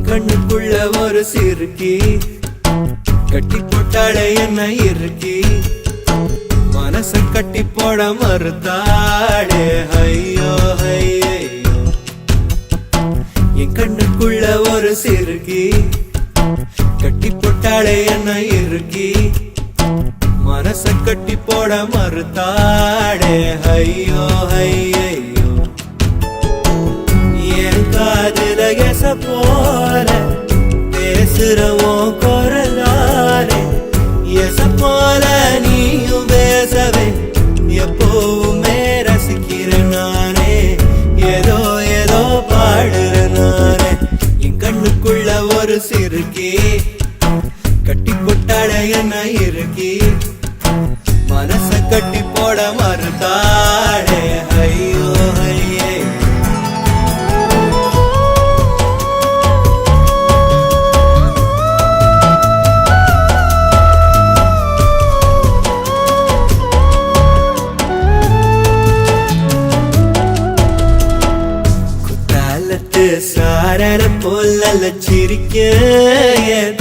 கண்ணுக்குள்ள ஒரு சிறுக்கி கட்டி போட்டாளே என்ன இருக்கி மனச கட்டி போட மறுத்தாளே ஐயோ ஐயோ என் கண்ணுக்குள்ள ஒரு சிறுக்கி கட்டி போட்டாளே என்ன இருக்கி மனச கட்டி போட மறுத்தாளே ஐயோ ஐயோ என் காதுல எச போல பேசுறவோ குரலாலே எச போல நீயும் பேசவே எப்பவுமே ரசிக்கிறேன் நானே ஏதோ ஏதோ பாடுறேன் நானே என் கண்ணுக்குள்ள ஒரு சிறுக்கி கட்டி போட்டாட என்ன இருக்கி மனச கட்டி போட மறுத்தாடே ஐயோ ஐயே சாரர போல சிரிக்க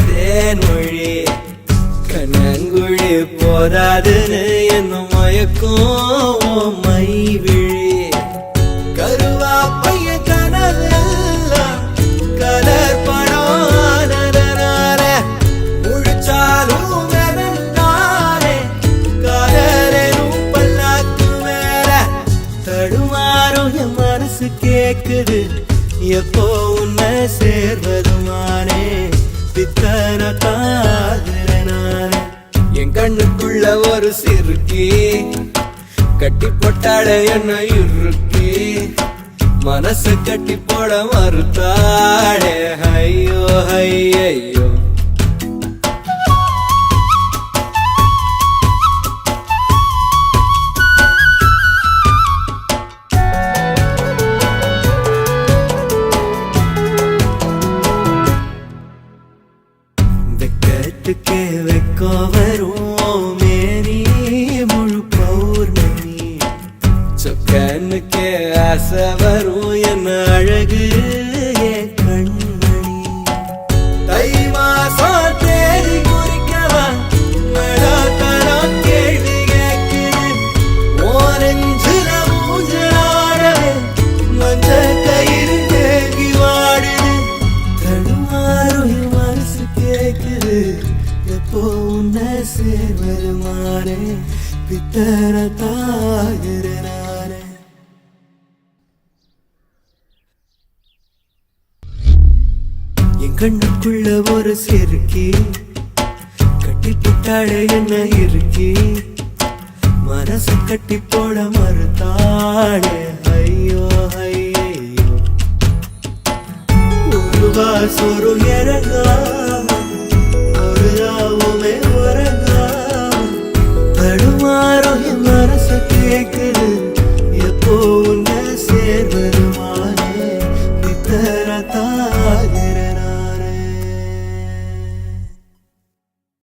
தேன்மொழி கண்ணங்குழி போதாதுன்னு என்ன மயக்கும் மை விழி கருவா பைய கனவெல்லாம் கலர் படம் முழிச்சாலும் தானே கலரும் பல்லாக்கு மேல தடுமாறும் என் மனசு கேக்குது எப்போ உன்னை சேர்வதுமானே பித்தன தாகிறனானே என் கண்ணுக்குள்ள ஒரு சிறுக்கி கட்டி போட்டாட என்ன இருக்கி மனச கட்டி போட மறுத்தாடே ஐயோ ஐயோ வெக்கத்துக்கே வெக்கோ வரும் மேரி முழு பௌர்ணமி சொக்கனுக்கே ஆசை வரும் என்ன அழகு என் கண்மணி தை மாசம் தேடி குறிக்கவா தரம் கேள்வி கேட்குது ஓரஞ்சுல மூஞ்சாடவே மஞ்ச கயிறு தேங்கி வாடுது தடுமாறும் என் மனசு கேக்குது எப்போ உன்னை சேர்வருமானே பித்தன தாகிறனானே என் கண்ணுக்குள்ள ஒரு சிறுக்கி கட்டி போட்டாளே என்ன இருக்கி மனசு கட்டி போட மறுத்தாளே ஐயோ ஐயோ ஒரு வாசொரு இறங்காம ஒரு ராவுமே உறங்காம தடுமாறும் என் மனசு கேக்குது